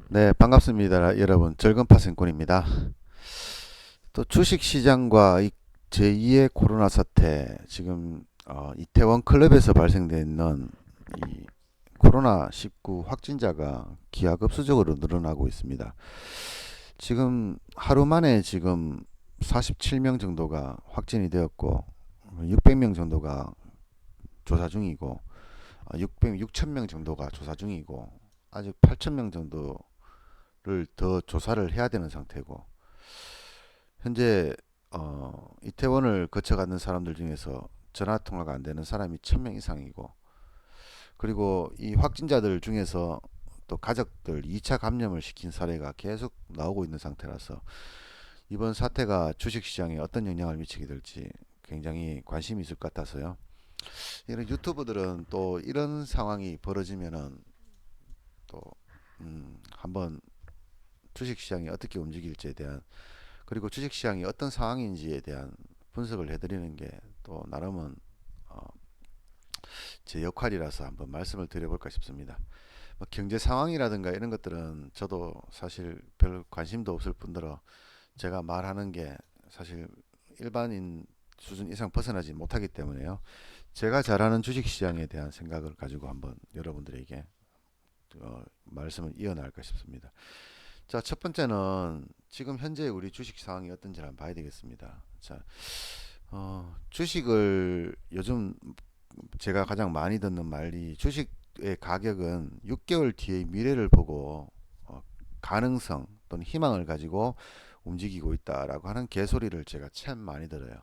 네, 반갑습니다. 여러분. 절근파생꾼입니다. 또 주식시장과 제2의 코로나 사태, 지금 이태원 클럽에서 발생되는 이 코로나19 확진자가 기하급수적으로 늘어나고 있습니다. 지금 하루 만에 지금 47명 정도가 확진이 되었고 600명 정도가 조사 중이고 6,000명 정도가 조사 중이고 아직 8,000명 정도를 더 조사를 해야 되는 상태고 현재 이태원을 거쳐가는 사람들 중에서 전화 통화가 안 되는 사람이 1,000명 이상이고 그리고 이 확진자들 중에서 또 가족들 2차 감염을 시킨 사례가 계속 나오고 있는 상태라서 이번 사태가 주식시장에 어떤 영향을 미치게 될지 굉장히 관심이 있을 것 같아서요. 이런 유튜버들은 또 이런 상황이 벌어지면은 또 한번 주식시장이 어떻게 움직일지에 대한 그리고 주식시장이 어떤 상황인지에 대한 분석을 해드리는 게 또 나름은 어, 제 역할이라서 한번 말씀을 드려볼까 싶습니다. 뭐 경제 상황이라든가 이런 것들은 저도 사실 별 관심도 없을 뿐더러 제가 말하는 게 사실 일반인 수준 이상 벗어나지 못하기 때문에요. 제가 잘 아는 주식시장에 대한 생각을 가지고 한번 여러분들에게 말씀을 이어나갈까 싶습니다. 자, 첫 번째는 지금 현재 우리 주식 상황이 어떤지 한번 봐야 되겠습니다. 자, 주식을 요즘 제가 가장 많이 듣는 말이 주식의 가격은 6개월 뒤의 미래를 보고 가능성 또는 희망을 가지고 움직이고 있다라고 하는 개소리를 제가 참 많이 들어요.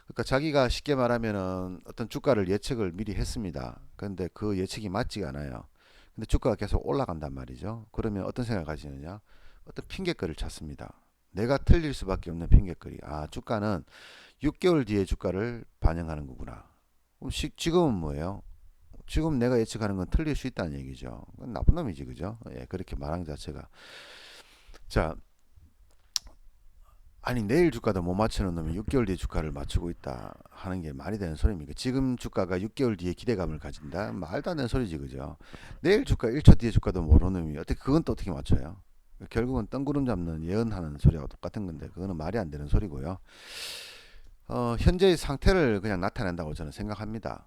그러니까 자기가 쉽게 말하면은 어떤 주가를 예측을 미리 했습니다. 그런데 그 예측이 맞지가 않아요. 근데 주가가 계속 올라간단 말이죠. 그러면 어떤 생각을 가지느냐? 어떤 핑계거리를 찾습니다. 내가 틀릴 수밖에 없는 핑계거리. 아, 주가는 6개월 뒤의 주가를 반영하는 거구나. 그럼 지금은 뭐예요? 지금 내가 예측하는 건 틀릴 수 있다는 얘기죠. 그건 나쁜 놈이지, 그죠? 예, 그렇게 말한 자체가. 자, 아니 내일 주가도 못 맞추는 놈이 6개월 뒤에 주가를 맞추고 있다 하는 게 말이 되는 소리입니까? 지금 주가가 6개월 뒤에 기대감을 가진다? 말도 안 되는 소리지, 그죠? 내일 주가 1초 뒤에 주가도 모르는 놈이 어떻게 그건 또 어떻게 맞춰요? 결국은 뜬구름 잡는 예언하는 소리하고 똑같은 건데 그거는 말이 안 되는 소리고요. 현재의 상태를 그냥 나타낸다고 저는 생각합니다.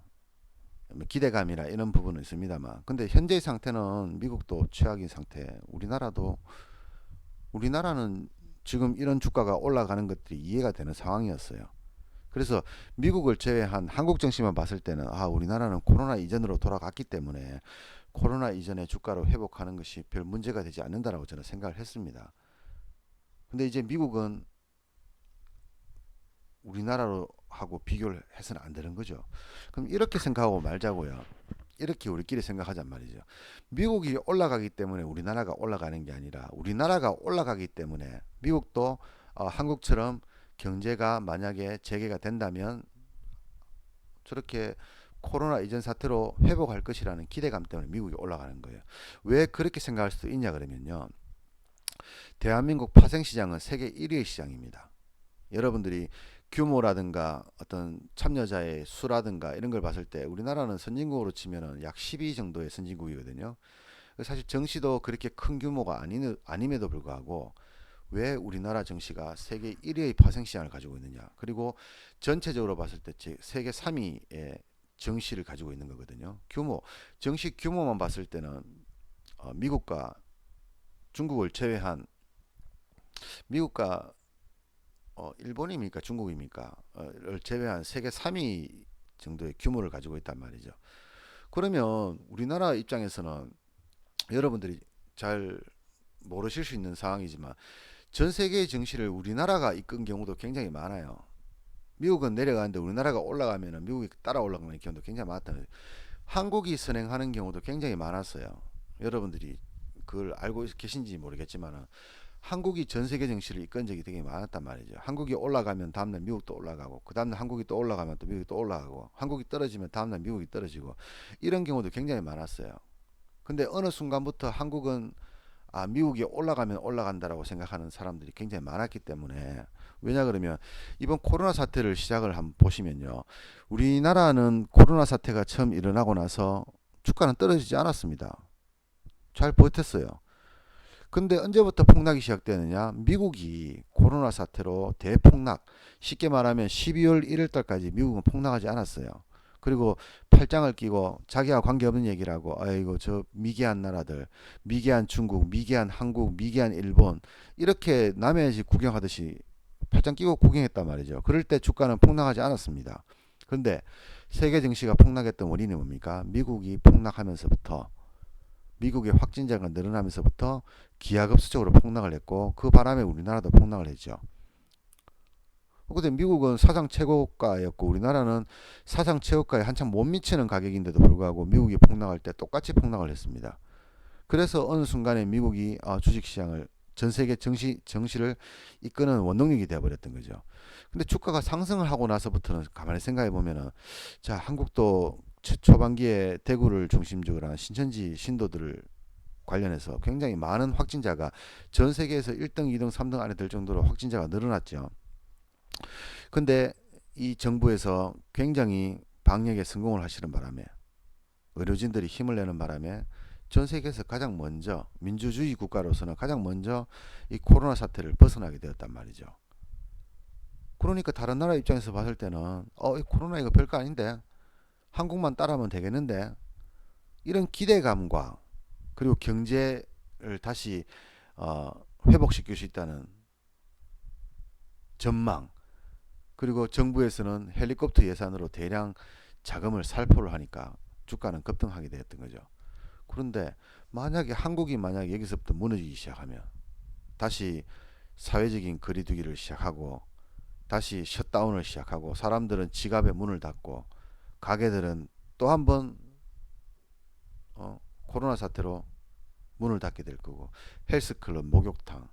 뭐 기대감이나 이런 부분은 있습니다만 근데 현재의 상태는 미국도 최악인 상태, 우리나라는 지금 이런 주가가 올라가는 것들이 이해가 되는 상황이었어요. 그래서 미국을 제외한 한국 증시만 봤을 때는 아, 우리나라는 코로나 이전으로 돌아갔기 때문에 코로나 이전의 주가로 회복하는 것이 별 문제가 되지 않는다라고 저는 생각을 했습니다. 근데 이제 미국은 우리나라로 하고 비교를 해서는 안 되는 거죠. 그럼 이렇게 생각하고 말자고요. 이렇게 우리끼리 생각하잔 말이죠. 미국이 올라가기 때문에 우리나라가 올라가는 게 아니라 우리나라가 올라가기 때문에 미국도 한국처럼 경제가 만약에 재개가 된다면 저렇게 코로나 이전 사태로 회복할 것이라는 기대감 때문에 미국이 올라가는 거예요. 왜 그렇게 생각할 수도 있냐 그러면요. 대한민국 파생시장은 세계 1위의 시장입니다. 여러분들이 규모라든가 어떤 참여자의 수라든가 이런 걸 봤을 때 우리나라는 선진국으로 치면은 약 12 정도의 선진국이거든요. 사실 정시도 그렇게 큰 규모가 아님에도 불구하고 왜 우리나라 정시가 세계 1위의 파생시장을 가지고 있느냐. 그리고 전체적으로 봤을 때 세계 3위의 정시를 가지고 있는 거거든요. 정시 규모만 봤을 때는 미국과 중국을 제외한 미국과 일본입니까 중국입니까?를 제외한 세계 3위 정도의 규모를 가지고 있단 말이죠. 그러면 우리나라 입장에서는 여러분들이 잘 모르실 수 있는 상황이지만 전 세계의 증시를 우리나라가 이끈 경우도 굉장히 많아요. 미국은 내려가는데 우리나라가 올라가면 미국이 따라 올라가는 경우도 굉장히 많다. 한국이 선행하는 경우도 굉장히 많았어요. 여러분들이 그걸 알고 계신지 모르겠지만 한국이 전 세계 증시를 이끈 적이 되게 많았단 말이죠. 한국이 올라가면 다음날 미국도 올라가고 그 다음날 한국이 또 올라가면 또 미국이 또 올라가고 한국이 떨어지면 다음날 미국이 떨어지고 이런 경우도 굉장히 많았어요. 근데 어느 순간부터 한국은 미국이 올라가면 올라간다라고 생각하는 사람들이 굉장히 많았기 때문에 왜냐 그러면 이번 코로나 사태를 시작을 한번 보시면요. 우리나라는 코로나 사태가 처음 일어나고 나서 주가는 떨어지지 않았습니다. 잘 버텼어요. 근데 언제부터 폭락이 시작되느냐? 미국이 코로나 사태로 대폭락, 쉽게 말하면 12월 1일 달까지 미국은 폭락하지 않았어요. 그리고 팔짱을 끼고 자기와 관계없는 얘기를 하고, 아이고 저 미개한 나라들, 미개한 중국, 미개한 한국, 미개한 일본, 이렇게 남의 집 구경하듯이 팔짱 끼고 구경했단 말이죠. 그럴 때 주가는 폭락하지 않았습니다. 그런데 세계 증시가 폭락했던 원인이 뭡니까? 미국이 폭락하면서부터, 미국의 확진자가 늘어나면서부터 기하급수적으로 폭락을 했고, 그 바람에 우리나라도 폭락을 했죠. 근데 미국은 사상 최고가였고 우리나라는 사상 최고가에 한참 못 미치는 가격인데도 불구하고 미국이 폭락할 때 똑같이 폭락을 했습니다. 그래서 어느 순간에 미국이 주식시장을, 전 세계 정시를 이끄는 원동력이 되어버렸던 거죠. 근데 주가가 상승을 하고 나서부터는 가만히 생각해 보면은, 자, 한국도 초반기에 대구를 중심적으로 한 신천지 신도들을 관련해서 굉장히 많은 확진자가, 전 세계에서 1등, 2등, 3등 안에 들 정도로 확진자가 늘어났죠. 근데 이 정부에서 굉장히 방역에 성공을 하시는 바람에, 의료진들이 힘을 내는 바람에 전 세계에서 가장 먼저, 민주주의 국가로서는 가장 먼저 이 코로나 사태를 벗어나게 되었단 말이죠. 그러니까 다른 나라 입장에서 봤을 때는 이 코로나 이거 별거 아닌데, 한국만 따라하면 되겠는데, 이런 기대감과 그리고 경제를 다시 어, 회복시킬 수 있다는 전망, 그리고 정부에서는 헬리콥터 예산으로 대량 자금을 살포를 하니까 주가는 급등하게 되었던 거죠. 그런데 만약에 한국이 만약에 여기서부터 무너지기 시작하면, 다시 사회적인 거리두기를 시작하고 다시 셧다운을 시작하고 사람들은 지갑에 문을 닫고 가게들은 또 한번 코로나 사태로 문을 닫게 될 거고, 헬스클럽, 목욕탕,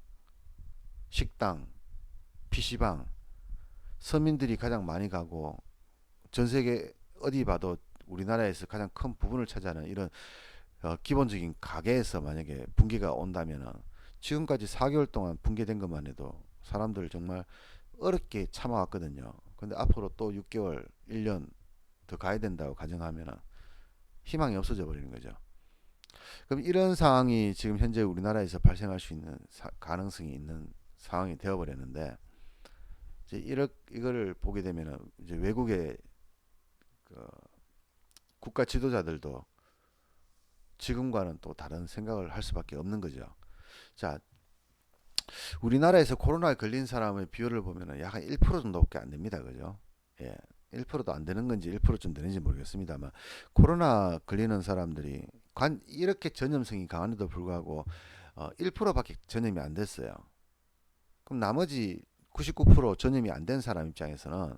식당, PC방, 서민들이 가장 많이 가고 전 세계 어디 봐도 우리나라에서 가장 큰 부분을 차지하는 이런 기본적인 가게에서 만약에 붕괴가 온다면은, 지금까지 4개월 동안 붕괴된 것만 해도 사람들 정말 어렵게 참아왔거든요. 근데 앞으로 또 6개월, 1년 더 가야 된다고 가정하면은 희망이 없어져 버리는 거죠. 그럼 이런 상황이 지금 현재 우리나라에서 발생할 수 있는 가능성이 있는 상황이 되어 버렸는데, 이제 이거를 보게 되면은 이제 외국의 그 국가 지도자들도 지금과는 또 다른 생각을 할 수밖에 없는 거죠. 자, 우리나라에서 코로나에 걸린 사람의 비율을 보면은 약 1% 정도밖에 안 됩니다. 그죠? 예. 1%도 안 되는 건지 1%좀 되는지 모르겠습니다만, 코로나 걸리는 사람들이 이렇게 전염성이 강한데도 불구하고 1%밖에 전염이 안 됐어요. 그럼 나머지 99% 전염이 안 된 사람 입장에서는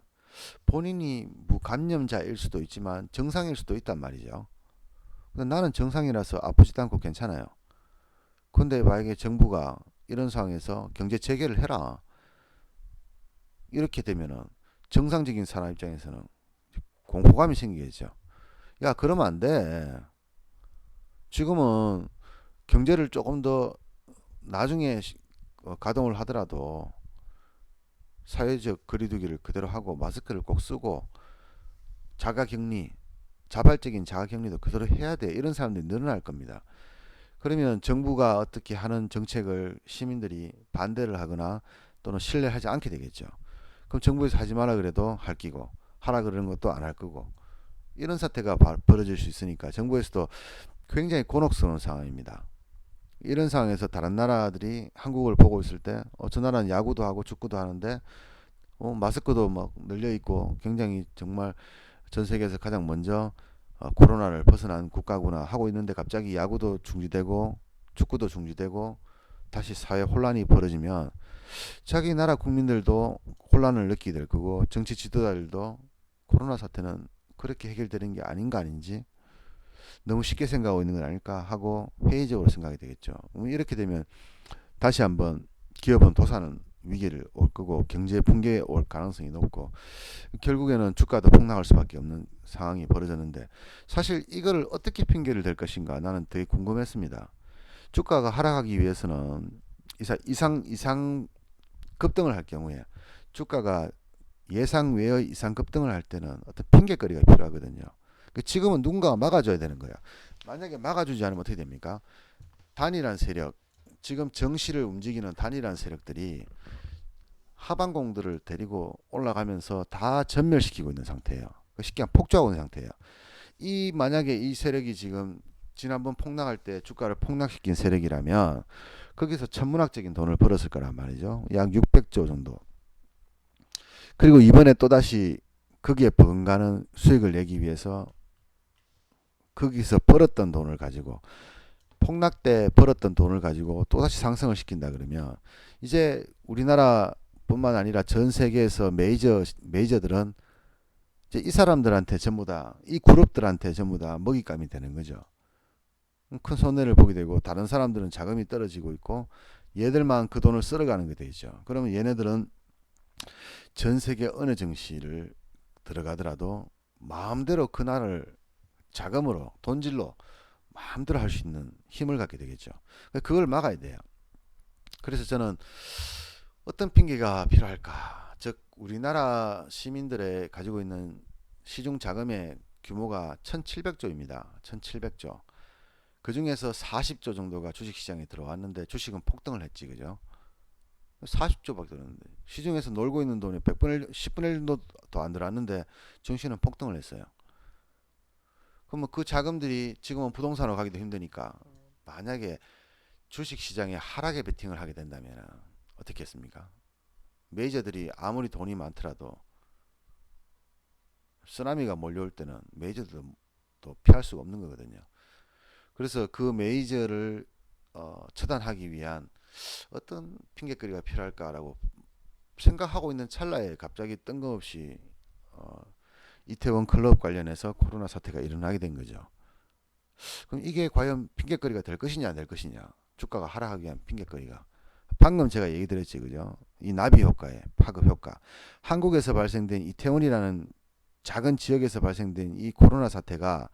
본인이 무감염자일 수도 있지만 정상일 수도 있단 말이죠. 근데 나는 정상이라서 아프지도 않고 괜찮아요. 근데 만약에 정부가 이런 상황에서 경제 재개를 해라, 이렇게 되면은 정상적인 사람 입장에서는 공포감이 생기겠죠. 야, 그러면 안 돼. 지금은 경제를 조금 더 나중에 가동을 하더라도 사회적 거리두기를 그대로 하고 마스크를 꼭 쓰고 자가격리, 자발적인 자가격리도 그대로 해야 돼. 이런 사람들이 늘어날 겁니다. 그러면 정부가 어떻게 하는 정책을 시민들이 반대를 하거나 또는 신뢰하지 않게 되겠죠. 그럼 정부에서 하지 마라 그래도 할 끼고, 하라 그러는 것도 안 할 거고, 이런 사태가 벌어질 수 있으니까 정부에서도 굉장히 곤혹스러운 상황입니다. 이런 상황에서 다른 나라들이 한국을 보고 있을 때, 저 나라는 야구도 하고 축구도 하는데 마스크도 막 늘려 있고 굉장히 정말 전 세계에서 가장 먼저 코로나를 벗어난 국가구나 하고 있는데, 갑자기 야구도 중지되고 축구도 중지되고 다시 사회 혼란이 벌어지면 자기 나라 국민들도 혼란을 느끼게 될 거고, 정치 지도자들도 코로나 사태는 그렇게 해결되는 게 아닌가, 아닌지 너무 쉽게 생각하고 있는 건 아닐까 하고 회의적으로 생각이 되겠죠. 이렇게 되면 다시 한번 기업은 도산은 위기를 올 거고 경제 붕괴에 올 가능성이 높고, 결국에는 주가도 폭락할 수밖에 없는 상황이 벌어졌는데, 사실 이걸 어떻게 핑계를 댈 것인가 나는 되게 궁금했습니다. 주가가 하락하기 위해서는 이상 급등을 할 경우에, 주가가 예상 외의 이상 급등을 할 때는 어떤 핑계거리가 필요하거든요. 지금은 누군가가 막아줘야 되는 거야. 만약에 막아주지 않으면 어떻게 됩니까? 단일한 세력, 지금 정시를 움직이는 단일한 세력들이 하방공들을 데리고 올라가면서 다 전멸시키고 있는 상태예요. 쉽게 하면 폭주하고 있는 상태예요. 이 만약에 이 세력이 지금 지난번 폭락할 때 주가를 폭락시킨 세력이라면 거기서 천문학적인 돈을 벌었을 거란 말이죠. 약 600조 정도. 그리고 이번에 또다시 거기에 버금가는 수익을 내기 위해서 거기서 벌었던 돈을 가지고 폭락 때 벌었던 돈을 가지고 또다시 상승을 시킨다 그러면 이제 우리나라뿐만 아니라 전 세계에서 메이저들은 이제 이 사람들한테 전부 다 이 그룹들한테 전부 다 먹잇감이 되는 거죠. 큰 손해를 보게 되고 다른 사람들은 자금이 떨어지고 있고 얘들만 그 돈을 쓸어가는 게 되죠. 그러면 얘네들은 전 세계 어느 증시를 들어가더라도 마음대로 그날을 자금으로 돈질로 마음대로 할 수 있는 힘을 갖게 되겠죠. 그걸 막아야 돼요. 그래서 저는 어떤 핑계가 필요할까? 즉 우리나라 시민들의 가지고 있는 시중 자금의 규모가 1,700조입니다. 1,700조. 그 중에서 40조 정도가 주식시장에 들어왔는데 주식은 폭등을 했지, 그죠? 40조밖에 들었는데 시중에서 놀고 있는 돈이 100분의 1, 10분의 1도 더 안 들어왔는데 증시는 폭등을 했어요. 그러면 그 자금들이 지금은 부동산으로 가기도 힘드니까 만약에 주식시장에 하락에 베팅을 하게 된다면 어떻게 했습니까? 메이저들이 아무리 돈이 많더라도 쓰나미가 몰려올 때는 메이저들도 피할 수가 없는 거거든요. 그래서 그 메이저를 처단하기 위한 어떤 핑계거리가 필요할까라고 생각하고 있는 찰나에 갑자기 뜬금없이 어, 이태원 클럽 관련해서 코로나 사태가 일어나게 된 거죠. 그럼 이게 과연 핑계거리가 될 것이냐 안 될 것이냐. 주가가 하락하기 위한 핑계거리가. 방금 제가 얘기 드렸지, 그죠? 이 나비 효과의 파급 효과. 한국에서 발생된 이태원이라는 작은 지역에서 발생된 이 코로나 사태가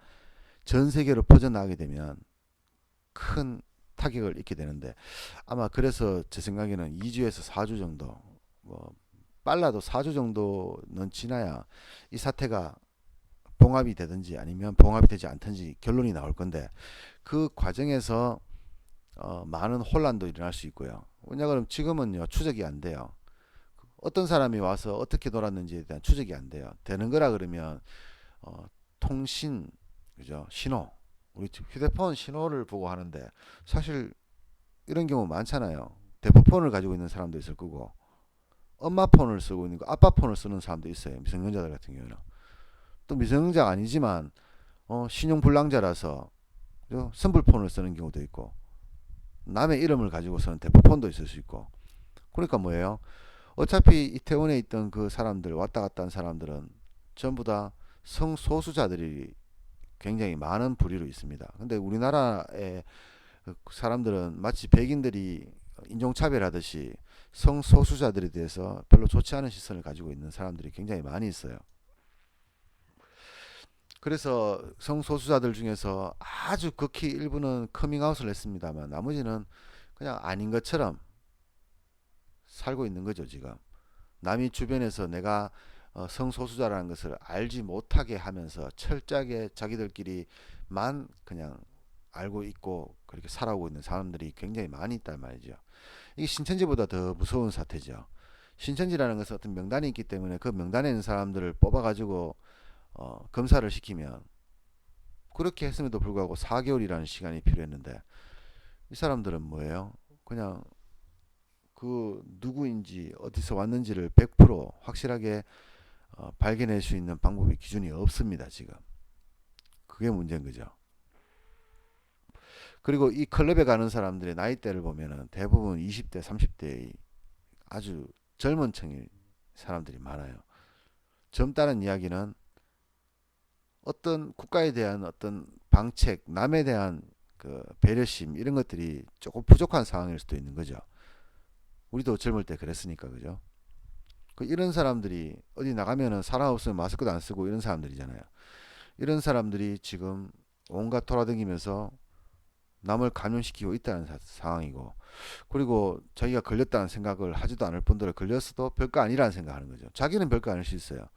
전 세계로 퍼져나가게 되면 큰 타격을 입게 되는데 아마 그래서 제 생각에는 2주에서 4주 정도 뭐 빨라도 4주 정도는 지나야 이 사태가 봉합이 되든지 아니면 봉합이 되지 않든지 결론이 나올 건데 그 과정에서 많은 혼란도 일어날 수 있고요. 왜냐 그러면 지금은요 추적이 안 돼요. 어떤 사람이 와서 어떻게 놀았는지에 대한 추적이 안 돼요. 되는 거라 그러면 어, 통신 그죠 신호 우리 휴대폰 신호를 보고 하는데 사실 이런 경우 많잖아요. 대포폰을 가지고 있는 사람도 있을 거고 엄마 폰을 쓰고 있는 거 아빠 폰을 쓰는 사람도 있어요. 미성년자들 같은 경우는 또 미성년자가 아니지만 신용불량자라서 선불폰을 쓰는 경우도 있고 남의 이름을 가지고 쓰는 대포폰도 있을 수 있고 그러니까 뭐예요? 어차피 이태원에 있던 그 사람들 왔다 갔다 한 사람들은 전부 다 성소수자들이 굉장히 많은 부류로 있습니다. 근데 우리나라의 사람들은 마치 백인들이 인종차별하듯이 성소수자들에 대해서 별로 좋지 않은 시선을 가지고 있는 사람들이 굉장히 많이 있어요. 그래서 성소수자들 중에서 아주 극히 일부는 커밍아웃을 했습니다만 나머지는 그냥 아닌 것처럼 살고 있는 거죠 지금. 남이 주변에서 내가 성소수자라는 것을 알지 못하게 하면서 철저하게 자기들끼리만 그냥 알고 있고 그렇게 살아오고 있는 사람들이 굉장히 많이 있단 말이죠. 이게 신천지보다 더 무서운 사태죠. 신천지라는 것은 어떤 명단이 있기 때문에 그 명단에 있는 사람들을 뽑아가지고 검사를 시키면 그렇게 했음에도 불구하고 4개월이라는 시간이 필요했는데 이 사람들은 뭐예요? 그냥 그 누구인지 어디서 왔는지를 100% 확실하게 발견할 수 있는 방법이 기준이 없습니다 지금. 그게 문제인 거죠. 그리고 이 클럽에 가는 사람들의 나이대를 보면은 대부분 20대 30대의 아주 젊은 층의 사람들이 많아요. 젊다는 이야기는 어떤 국가에 대한 어떤 방책, 남에 대한 그 배려심 이런 것들이 조금 부족한 상황일 수도 있는 거죠. 우리도 젊을 때 그랬으니까 그죠? 이런 사람들이 어디 나가면은 사람 없으면 마스크도 안 쓰고 이런 사람들이잖아요. 이런 사람들이 지금 온갖 돌아다니면서 남을 감염시키고 있다는 상황이고 그리고 자기가 걸렸다는 생각을 하지도 않을 뿐더러 걸렸어도 별거 아니라는 생각하는 거죠. 자기는 별거 아닐 수 있어요.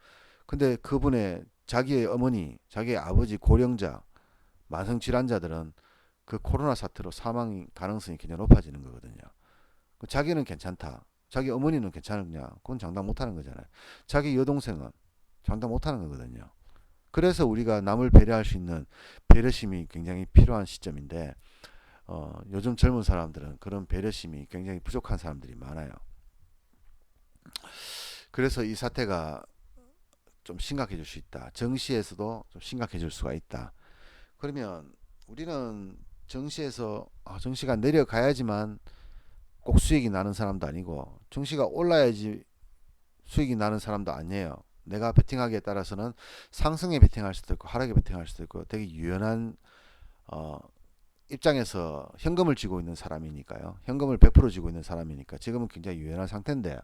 근데 그분의 자기의 어머니, 자기의 아버지 고령자, 만성 질환자들은 그 코로나 사태로 사망 가능성이 굉장히 높아지는 거거든요. 자기는 괜찮다. 자기 어머니는 괜찮으냐? 그건 장담 못하는 거잖아요. 자기 여동생은 장담 못하는 거거든요. 그래서 우리가 남을 배려할 수 있는 배려심이 굉장히 필요한 시점인데 요즘 젊은 사람들은 그런 배려심이 굉장히 부족한 사람들이 많아요. 그래서 이 사태가 좀 심각해질 수 있다. 정시에서도 좀 심각해질 수가 있다. 그러면 우리는 정시에서 정시가 내려가야지만 꼭 수익이 나는 사람도 아니고 정시가 올라야지 수익이 나는 사람도 아니에요. 내가 베팅하기에 따라서는 상승에 베팅할 수도 있고 하락에 베팅할 수도 있고 되게 유연한 어, 입장에서 현금을 쥐고 있는 사람이니까요. 현금을 100% 쥐고 있는 사람이니까 지금은 굉장히 유연한 상태인데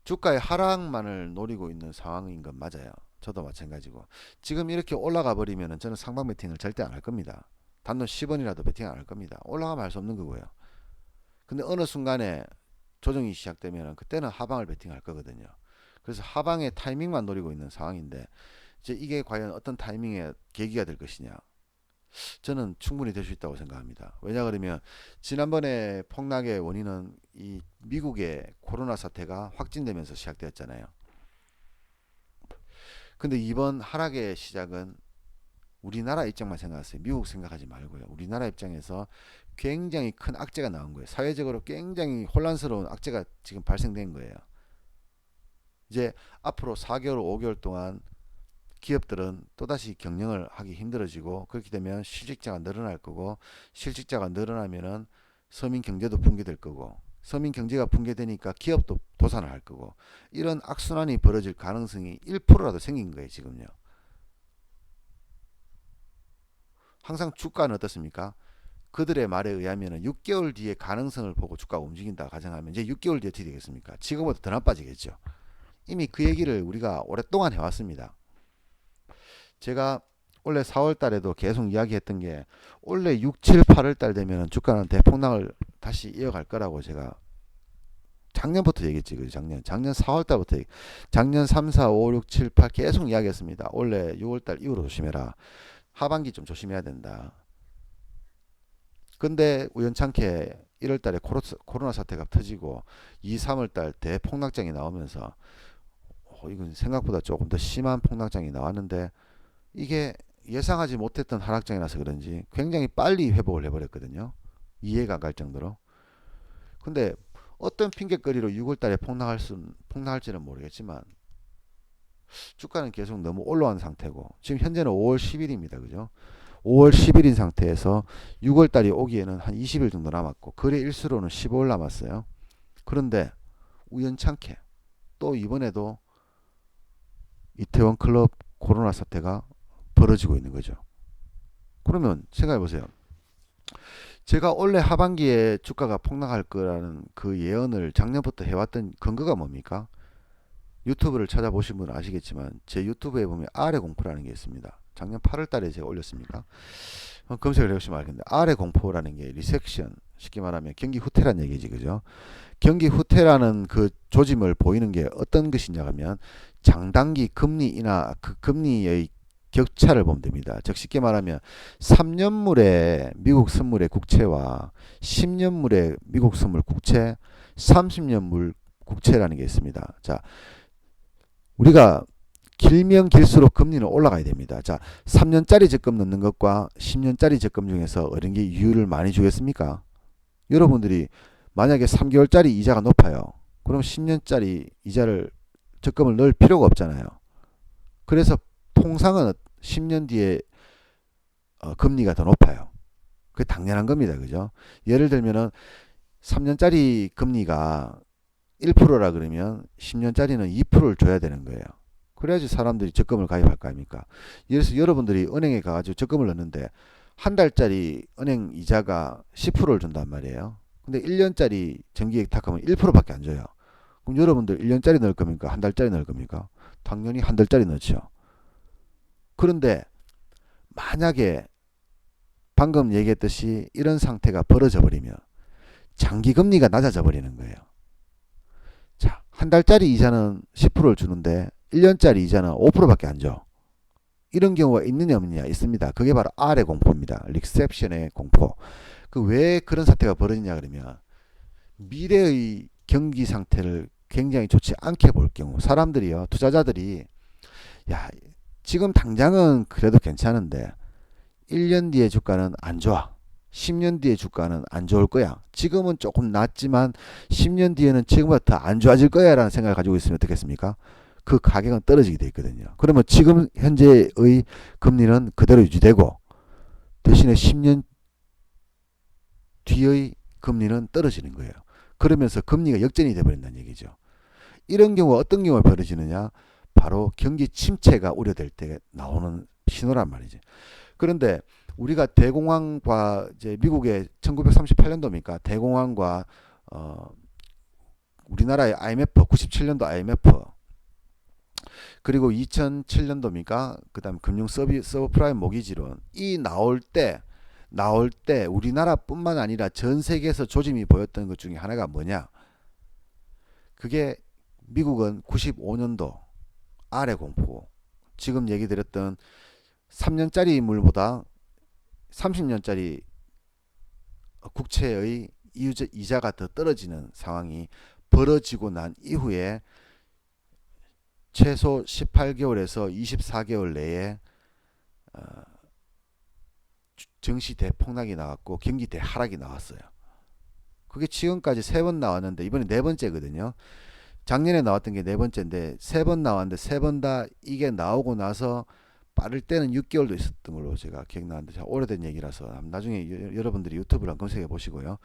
주가의 하락만을 노리고 있는 상황인 건 맞아요. 저도 마찬가지고 지금 이렇게 올라가 버리면 저는 상방 베팅을 절대 안 할 겁니다. 단돈 10원이라도 베팅 안 할 겁니다. 올라가면 할 수 없는 거고요. 근데 어느 순간에 조정이 시작되면 그때는 하방을 베팅할 거거든요. 그래서 하방의 타이밍만 노리고 있는 상황인데 이제 이게 과연 어떤 타이밍에 계기가 될 것이냐. 저는 충분히 될 수 있다고 생각합니다. 왜냐 그러면 지난번에 폭락의 원인은 이 미국의 코로나 사태가 확진되면서 시작되었잖아요. 근데 이번 하락의 시작은 우리나라 입장만 생각하세요. 미국 생각하지 말고요. 우리나라 입장에서 굉장히 큰 악재가 나온 거예요. 사회적으로 굉장히 혼란스러운 악재가 지금 발생된 거예요. 이제 앞으로 4개월, 5개월 동안 기업들은 또다시 경영을 하기 힘들어지고 그렇게 되면 실직자가 늘어날 거고 실직자가 늘어나면은 서민 경제도 붕괴될 거고 서민 경제가 붕괴되니까 기업도 도산을 할 거고 이런 악순환이 벌어질 가능성이 1%라도 생긴 거예요, 지금요. 항상 주가는 어떻습니까? 그들의 말에 의하면 6개월 뒤에 가능성을 보고 주가가 움직인다 가정하면 이제 6개월 뒤에 어떻게 되겠습니까? 지금보다 더 나빠지겠죠. 이미 그 얘기를 우리가 오랫동안 해왔습니다. 제가 원래 4월 달에도 계속 이야기했던 게 원래 6, 7, 8월 달 되면 주가는 대폭락을 다시 이어갈 거라고 제가 작년부터 얘기했지. 작년 4월 달부터 작년 3, 4, 5, 6, 7, 8 계속 이야기했습니다. 원래 6월 달 이후로 조심해라. 하반기 좀 조심해야 된다. 근데 우연찮게 1월 달에 코로나 사태가 터지고 2, 3월 달 대폭락장이 나오면서 이건 생각보다 조금 더 심한 폭락장이 나왔는데 이게 예상하지 못했던 하락장이라서 그런지 굉장히 빨리 회복을 해버렸거든요. 이해가 안 갈 정도로. 근데 어떤 핑계거리로 6월 달에 폭락할지는 모르겠지만 주가는 계속 너무 올라온 상태고 지금 현재는 5월 10일입니다. 그죠? 5월 10일인 상태에서 6월 달이 오기에는 한 20일 정도 남았고 거래 일수로는 15일 남았어요. 그런데 우연찮게 또 이번에도 이태원 클럽 코로나 사태가 벌어지고 있는 거죠. 그러면 생각해 보세요. 제가 원래 하반기에 주가가 폭락할 거라는 그 예언을 작년부터 해왔던 근거가 뭡니까? 유튜브를 찾아보신 분은 아시겠지만 제 유튜브에 보면 아래 공포라는 게 있습니다. 작년 8월 달에 제가 올렸습니까? 검색을 해보시면 알겠는데 아래 공포라는 게 리섹션, 쉽게 말하면 경기 후퇴란 얘기지, 그죠? 경기 후퇴라는 그 조짐을 보이는 게 어떤 것이냐 하면 장단기 금리 인하, 그 금리의 격차를 보면 됩니다. 즉 쉽게 말하면 3년물의 미국 선물의 국채와 10년물의 미국 선물 국채, 30년물 국채라는 게 있습니다. 자, 우리가 길면 길수록 금리는 올라가야 됩니다. 자, 3년짜리 적금 넣는 것과 10년짜리 적금 중에서 어떤 게 이율을 많이 주겠습니까? 여러분들이 만약에 3개월짜리 이자가 높아요. 그럼 10년짜리 이자를 적금을 넣을 필요가 없잖아요. 그래서 통상은 10년 뒤에 금리가 더 높아요. 그게 당연한 겁니다. 그죠? 예를 들면은 3년짜리 금리가 1%라 그러면 10년짜리는 2%를 줘야 되는 거예요. 그래야지 사람들이 적금을 가입할 거 아닙니까? 예를 들어서 여러분들이 은행에 가가지고 적금을 넣는데 한 달짜리 은행 이자가 10%를 준단 말이에요. 근데 1년짜리 정기예탁하면 1%밖에 안 줘요. 그럼 여러분들 1년짜리 넣을 겁니까? 한 달짜리 넣을 겁니까? 당연히 한 달짜리 넣죠. 그런데 만약에 방금 얘기했듯이 이런 상태가 벌어져 버리면 장기 금리가 낮아져 버리는 거예요. 자, 한 달짜리 이자는 10%를 주는데 1년짜리 이자는 5%밖에 안 줘. 이런 경우가 있느냐 없느냐 있습니다. 그게 바로 R의 공포입니다. 리셉션의 공포. 그 왜 그런 사태가 벌어지냐 그러면 미래의 경기 상태를 굉장히 좋지 않게 볼 경우 사람들이요 투자자들이 야 지금 당장은 그래도 괜찮은데 1년 뒤에 주가는 안 좋아. 10년 뒤에 주가는 안 좋을 거야. 지금은 조금 낮지만 10년 뒤에는 지금보다 더 안 좋아질 거야 라는 생각을 가지고 있으면 어떻겠습니까? 그 가격은 떨어지게 돼 있거든요. 그러면 지금 현재의 금리는 그대로 유지되고 대신에 10년 뒤의 금리는 떨어지는 거예요. 그러면서 금리가 역전이 돼버린다는 얘기죠. 이런 경우 어떤 경우가 벌어지느냐? 바로 경기 침체가 우려될 때 나오는 신호란 말이죠. 그런데 우리가 대공황과 이제 미국의 1938년도입니까? 대공황과 우리나라의 IMF 97년도 IMF 그리고 2007년도입니까? 그다음 금융 서브프라임 모기지론 이 나올 때 우리나라뿐만 아니라 전 세계에서 조짐이 보였던 것 중에 하나가 뭐냐? 그게 미국은 95년도 아래 공포 지금 얘기 드렸던 3년짜리 물보다 30년짜리 국채의 이자가 더 떨어지는 상황이 벌어지고 난 이후에 최소 18개월에서 24개월 내에 증시 대폭락이 나왔고 경기 대하락이 나왔어요. 그게 지금까지 세 번 나왔는데 이번에 네 번째거든요. 작년에 나왔던 게 네 번째인데 세 번 나왔는데 세 번 다 이게 나오고 나서 빠를 때는 6개월도 있었던 걸로 제가 기억나는데 자, 오래된 얘기라서 나중에 여러분들이 유튜브를 검색해 보시고요.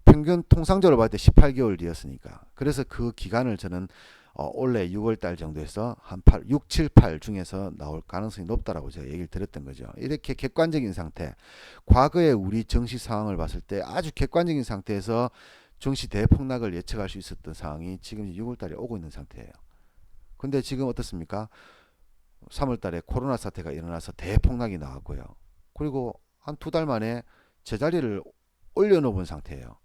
평균 통상적으로 봤을 때 18개월 뒤였으니까 그래서 그 기간을 저는 올해 6월달 정도에서 한 6, 7, 8 중에서 나올 가능성이 높다라고 제가 얘기를 드렸던 거죠. 이렇게 객관적인 상태, 과거의 우리 정시 상황을 봤을 때 아주 객관적인 상태에서 정시 대폭락을 예측할 수 있었던 상황이 지금 6월달에 오고 있는 상태예요. 근데 지금 어떻습니까? 3월달에 코로나 사태가 일어나서 대폭락이 나왔고요. 그리고 한 두 달 만에 제자리를 올려놓은 상태예요.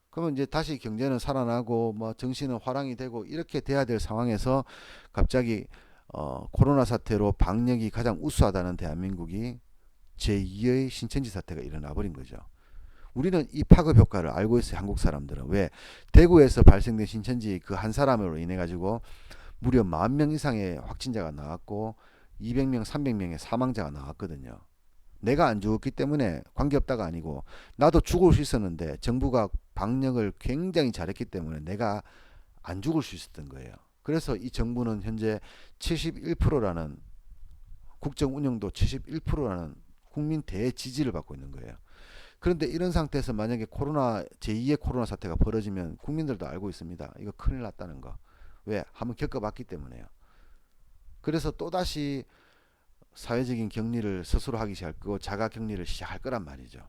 그러면 이제 다시 경제는 살아나고 뭐 정신은 화랑이 되고 이렇게 돼야 될 상황에서 갑자기 코로나 사태로 방역이 가장 우수하다는 대한민국이 제2의 신천지 사태가 일어나 버린 거죠. 우리는 이 파급 효과를 알고 있어요. 한국 사람들은. 왜? 대구에서 발생된 신천지 그 한 사람으로 인해 가지고 무려 10,000명 이상의 확진자가 나왔고 200명, 300명의 사망자가 나왔거든요. 내가 안 죽었기 때문에 관계없다가 아니고 나도 죽을 수 있었는데 정부가 방역을 굉장히 잘했기 때문에 내가 안 죽을 수 있었던 거예요. 그래서 이 정부는 현재 71%라는 국정 운영도 71%라는 국민 대지지를 받고 있는 거예요. 그런데 이런 상태에서 만약에 제2의 코로나 사태가 벌어지면 국민들도 알고 있습니다. 이거 큰일 났다는 거. 왜? 한번 겪어봤기 때문에요. 그래서 또다시 사회적인 격리를 스스로 하기 시작할 거고 자가 격리를 시작할 거란 말이죠.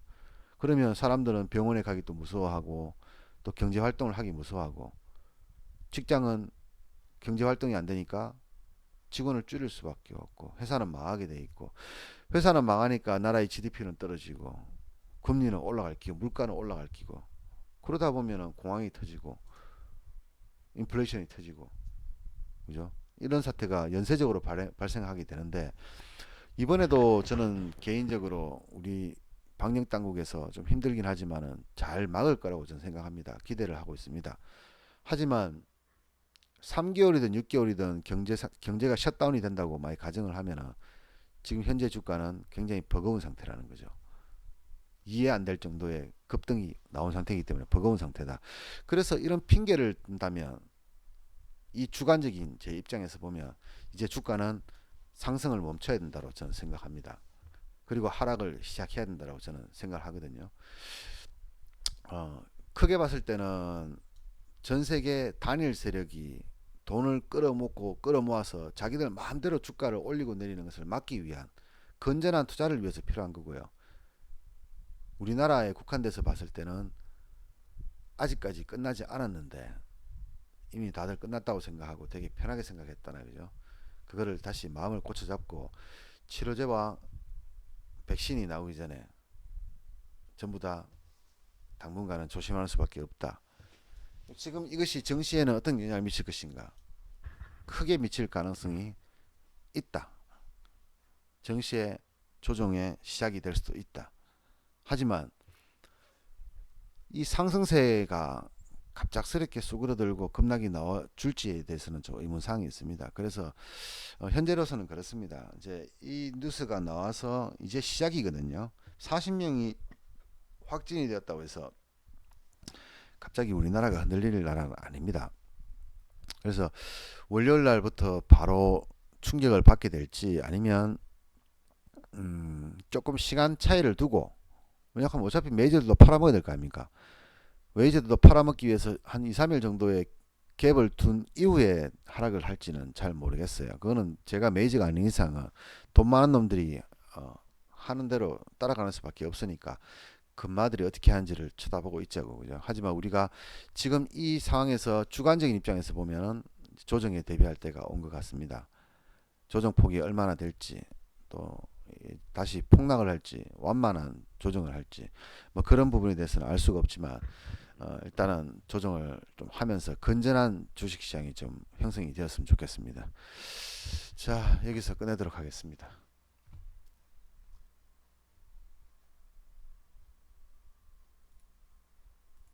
그러면 사람들은 병원에 가기 또 무서워하고 또 경제 활동을 하기 무서워하고 직장은 경제 활동이 안 되니까 직원을 줄일 수밖에 없고 회사는 망하게 돼 있고 회사는 망하니까 나라의 GDP는 떨어지고 금리는 올라갈 기고 물가는 올라갈 기고 그러다 보면은 공황이 터지고 인플레이션이 터지고 그죠? 이런 사태가 연쇄적으로 발생하게 되는데 이번에도 저는 개인적으로 우리 방역 당국에서 좀 힘들긴 하지만은 잘 막을 거라고 저는 생각합니다. 기대를 하고 있습니다. 하지만 3개월이든 6개월이든 경제가 셧다운이 된다고 많이 가정을 하면은 지금 현재 주가는 굉장히 버거운 상태라는 거죠. 이해 안 될 정도의 급등이 나온 상태이기 때문에 버거운 상태다. 그래서 이런 핑계를 든다면 이 주관적인 제 입장에서 보면 이제 주가는 상승을 멈춰야 된다고 저는 생각합니다. 그리고 하락을 시작해야 된다고 저는 생각을 하거든요. 크게 봤을 때는 전 세계 단일 세력이 돈을 끌어모고 끌어모아서 자기들 마음대로 주가를 올리고 내리는 것을 막기 위한 건전한 투자를 위해서 필요한 거고요. 우리나라에 국한돼서 봤을 때는 아직까지 끝나지 않았는데 이미 다들 끝났다고 생각하고 되게 편하게 생각했다는 거죠. 그거를 다시 마음을 고쳐잡고 치료제와 백신이 나오기 전에 전부 다 당분간은 조심하는 수밖에 없다. 지금 이것이 정시에는 어떤 영향을 미칠 것인가? 크게 미칠 가능성이 있다. 정시의 조정의 시작이 될 수도 있다. 하지만 이 상승세가 갑작스럽게 쑥으로들고 급락이 나와 줄지에 대해서는 좀 의문사항이 있습니다. 그래서 현재로서는 그렇습니다. 이제 이 뉴스가 나와서 이제 시작이거든요. 40명이 확진이 되었다고 해서 갑자기 우리나라가 흔들릴 나라는 아닙니다. 그래서 월요일 날부터 바로 충격을 받게 될지 아니면 조금 시간 차이를 두고, 왜냐하면 어차피 메이저들도 팔아먹어야 될 거 아닙니까? 메이저들도 팔아먹기 위해서 한 2, 3일 정도의 갭을 둔 이후에 하락을 할지는 잘 모르겠어요. 그거는 제가 메이저가 아닌 이상은 돈 많은 놈들이 하는 대로 따라가는 수밖에 없으니까 금마들이 어떻게 하는지를 쳐다보고 있자고. 그죠? 하지만 우리가 지금 이 상황에서 주관적인 입장에서 보면 조정에 대비할 때가 온 것 같습니다. 조정폭이 얼마나 될지, 또 다시 폭락을 할지 완만한 조정을 할지 뭐 그런 부분에 대해서는 알 수가 없지만 일단은 조정을 좀 하면서 건전한 주식시장이 좀 형성이 되었으면 좋겠습니다. 자, 여기서 끝내도록 하겠습니다.